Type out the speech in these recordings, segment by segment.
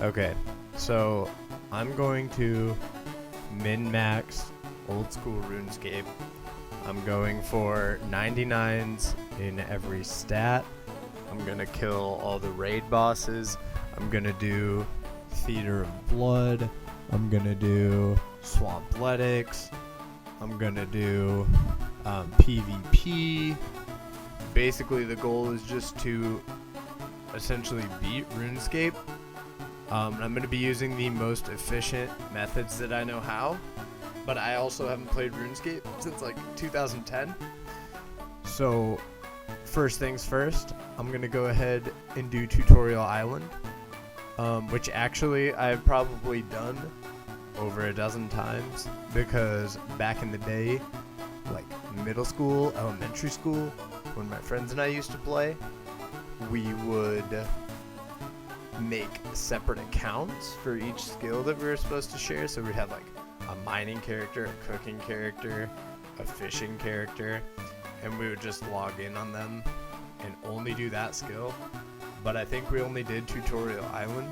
Okay, so I'm going to min-max Old School Runescape. I'm going for 99s in every stat. I'm gonna kill all the raid bosses. I'm gonna do Theater of Blood. I'm gonna do Swampletics. I'm gonna do PvP. Basically, the goal is just to essentially beat RuneScape. I'm going to be using the most efficient methods that I know how, but I also haven't played RuneScape since like 2010. So first things first, I'm going to go ahead and do Tutorial Island, which actually I've probably done over a dozen times, because back in the day, like middle school, elementary school, when my friends and I used to play, we would make separate accounts for each skill that we were supposed to share. So we'd have like a mining character, a cooking character, a fishing character, and we would just log in on them and only do that skill. But I think we only did Tutorial Island,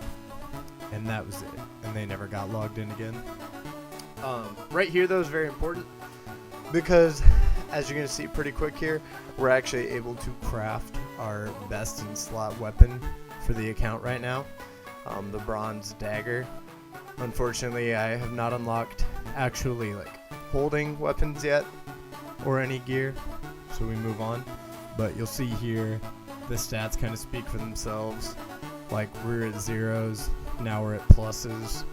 and that was it, and they never got logged in again. Right here though is very important, because as you're going to see pretty quick here, we're actually able to craft our best in slot weapon for the account right now, the bronze dagger. Unfortunately, I have not unlocked actually like holding weapons yet or any gear, so we move on. But you'll see here the stats kind of speak for themselves. Like, we're at zeros, now we're at pluses.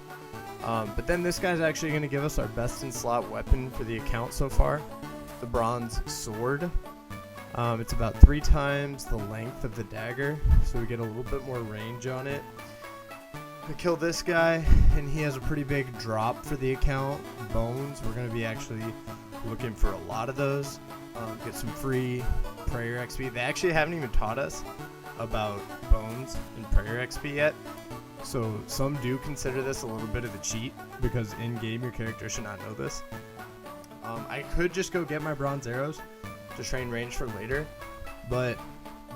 But then this guy's actually going to give us our best in slot weapon for the account so far, the bronze sword. It's about 3 times the length of the dagger, so we get a little bit more range on it. I kill this guy, and he has a pretty big drop for the account. Bones, we're going to be actually looking for a lot of those. Get some free prayer XP. They actually haven't even taught us about bones and prayer XP yet, so some do consider this a little bit of a cheat, because in-game your character should not know this. I could just go get my bronze arrows to train range for later, but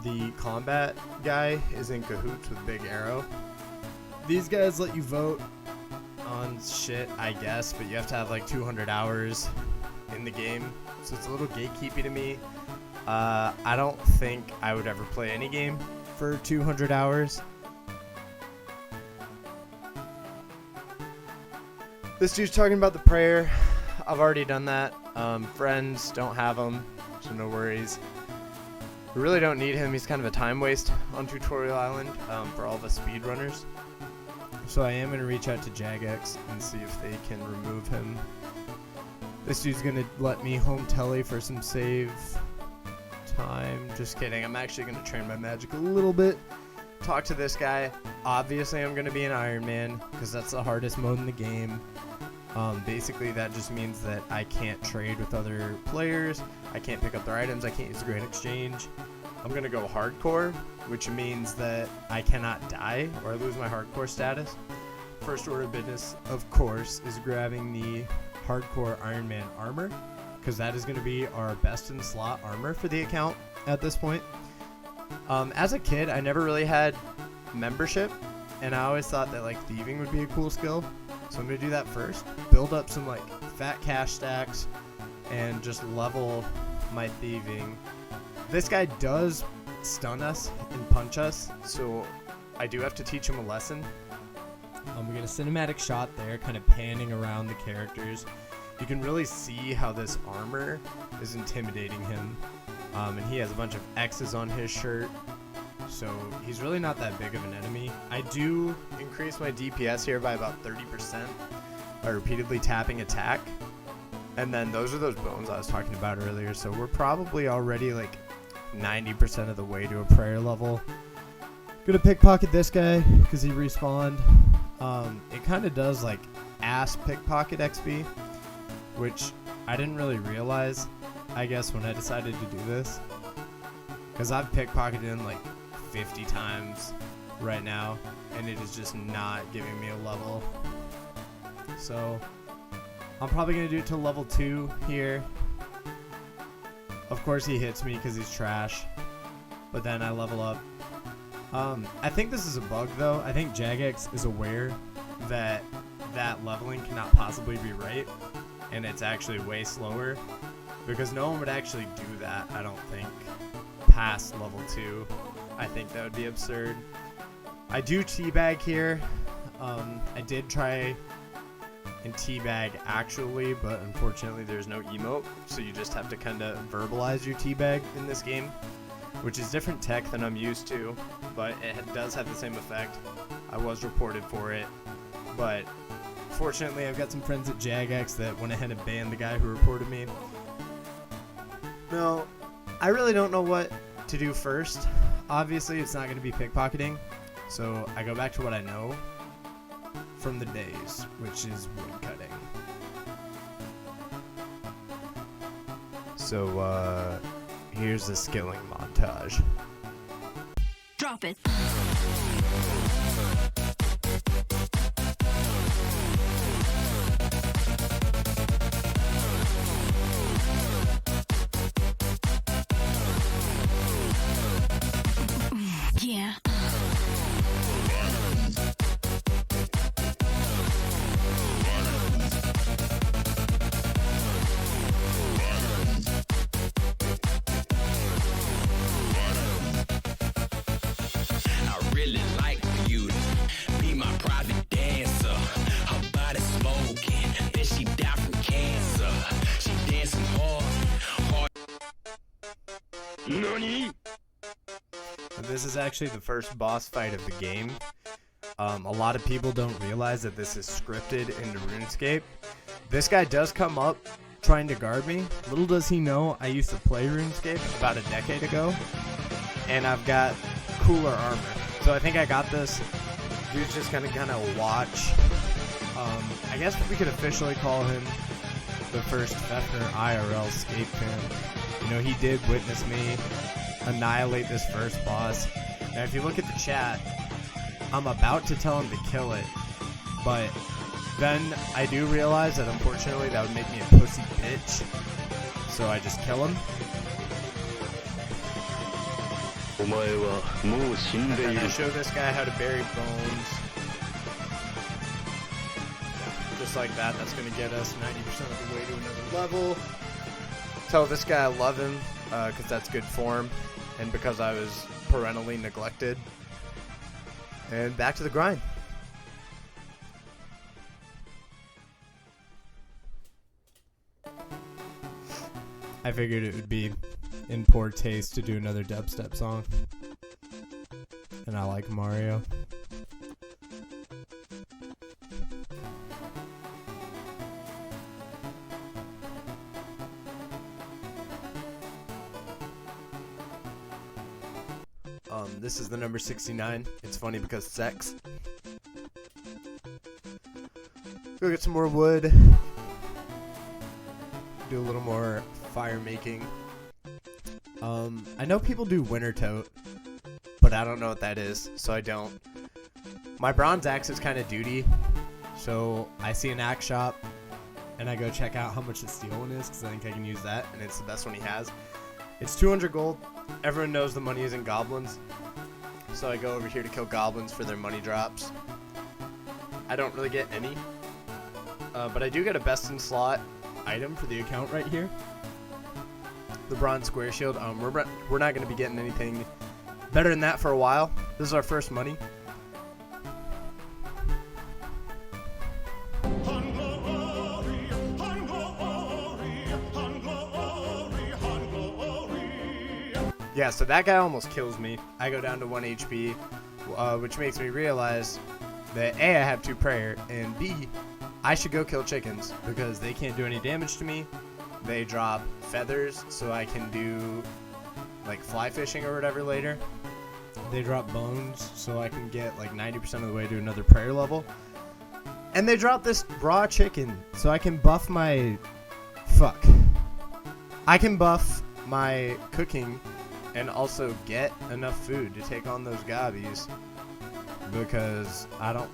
the combat guy is in cahoots with Big Arrow. These guys let you vote on shit, I guess, but you have to have like 200 hours in the game, so it's a little gatekeepy to me. I don't think I would ever play any game for 200 hours. This dude's talking about the prayer. I've already done that. Friends don't have them, so no worries. We really don't need him. He's kind of a time waste on Tutorial Island for all the speedrunners. So I am going to reach out to Jagex and see if they can remove him. This dude's going to let me home telly for some save time. Just kidding. I'm actually going to train my magic a little bit. Talk to this guy. Obviously I'm going to be an Iron Man, because that's the hardest mode in the game. Basically that just means that I can't trade with other players, I can't pick up their items, I can't use the Great Exchange. I'm going to go hardcore, which means that I cannot die or I lose my hardcore status. First order of business, of course, is grabbing the hardcore Iron Man armor, because that is going to be our best in slot armor for the account at this point. As a kid, I never really had membership, and I always thought that like thieving would be a cool skill. So I'm going to do that first, build up some like fat cash stacks, and just level my thieving. This guy does stun us and punch us, so I do have to teach him a lesson. We get a cinematic shot there, kind of panning around the characters. You can really see how this armor is intimidating him, and he has a bunch of X's on his shirt. So he's really not that big of an enemy. I do increase my DPS here by about 30% by repeatedly tapping attack. And then those are those bones I was talking about earlier. So we're probably already like 90% of the way to a prayer level. Gonna pickpocket this guy because he respawned. It kind of does like ass pickpocket XP, which I didn't really realize, I guess, when I decided to do this. Because I've pickpocketed him like 50 times right now, and it is just not giving me a level. So I'm probably going to do it to level 2 here. Of course he hits me because he's trash, but then I level up I think this is a bug though. I think Jagex is aware that that leveling cannot possibly be right, and it's actually way slower, because no one would actually do that, I don't think, past level 2. I think that would be absurd. I do teabag here. I did try and teabag actually, but unfortunately there's no emote, so you just have to kind of verbalize your teabag in this game, which is different tech than I'm used to, but it does have the same effect. I was reported for it, but fortunately I've got some friends at Jagex that went ahead and banned the guy who reported me. No, I really don't know what to do first. Obviously it's not going to be pickpocketing, so I go back to what I know from the days, which is woodcutting. So here's the skilling montage. Drop it. Yeah. This is actually the first boss fight of the game. A lot of people don't realize that this is scripted into RuneScape. This guy does come up trying to guard me. Little does he know I used to play RuneScape about a decade ago, and I've got cooler armor. So I think I got this. Dude's just gonna kind of watch. I guess we could officially call him the first Fefner IRL Scape fan. You know, he did witness me annihilate this first boss. Now if you look at the chat, I'm about to tell him to kill it, but then I do realize that unfortunately that would make me a pussy bitch, so I just kill him. And I show this guy how to bury bones. Just like that, that's going to get us 90% of the way to another level. Tell this guy I love him, because that's good form, and because I was parentally neglected. And back to the grind. I figured it would be in poor taste to do another dubstep song. And I like Mario. This is the number 69. It's funny because sex. Go get some more wood. Do a little more fire making. I know people do winter tote, but I don't know what that is, so I don't. My bronze axe is kind of duty, so I see an axe shop, and I go check out how much the steel one is, because I think I can use that, and it's the best one he has. It's 200 gold. Everyone knows the money is in goblins, so I go over here to kill goblins for their money drops. I don't really get any, but I do get a best in slot item for the account right here. The bronze square shield. We're not going to be getting anything better than that for a while. This is our first money. Yeah, so that guy almost kills me. I go down to 1 HP, which makes me realize that A, I have 2 prayer, and B, I should go kill chickens, because they can't do any damage to me. They drop feathers, so I can do like fly fishing or whatever later. They drop bones, so I can get like 90% of the way to another prayer level. And they drop this raw chicken, so I can buff my... I can buff my cooking and also get enough food to take on those gobbies, because I don't...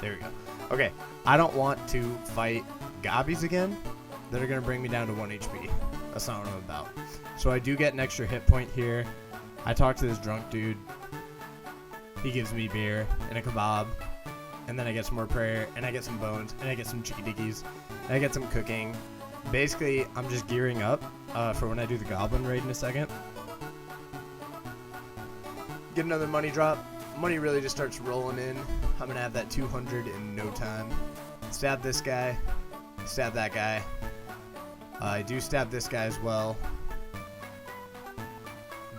There we go. Okay, I don't want to fight gobbies again that are going to bring me down to 1 HP. That's not what I'm about. So I do get an extra hit point here. I talked to this drunk dude, He gives me beer and a kebab, and then I get some more prayer, and I get some bones, and I get some chicky dickies, and I get some cooking. Basically, I'm just gearing up for when I do the goblin raid in a second. Get another money drop. Money really just starts rolling in. I'm gonna have that 200 in no time. Stab this guy. Stab that guy. I do stab this guy as well.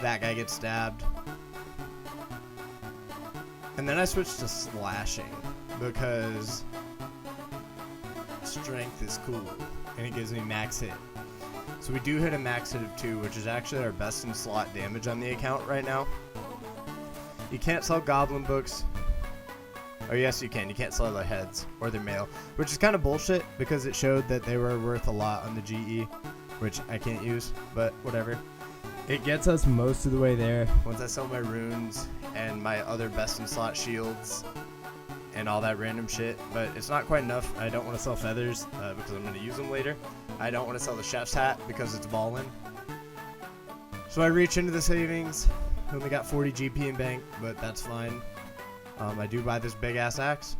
That guy gets stabbed. And then I switch to slashing because strength is cool and it gives me max hit. So we do hit a max hit of 2, which is actually our best in slot damage on the account right now. You can't sell goblin books. Oh yes you can. You can't sell their heads or their mail, which is kind of bullshit because it showed that they were worth a lot on the GE, which I can't use, but whatever. It gets us most of the way there once I sell my runes and my other best in slot shields and all that random shit, but it's not quite enough. I don't want to sell feathers because I'm going to use them later. I don't want to sell the chef's hat because it's ballin'. So I reach into the savings. I only got 40 GP in bank, but that's fine. I do buy this big ass axe.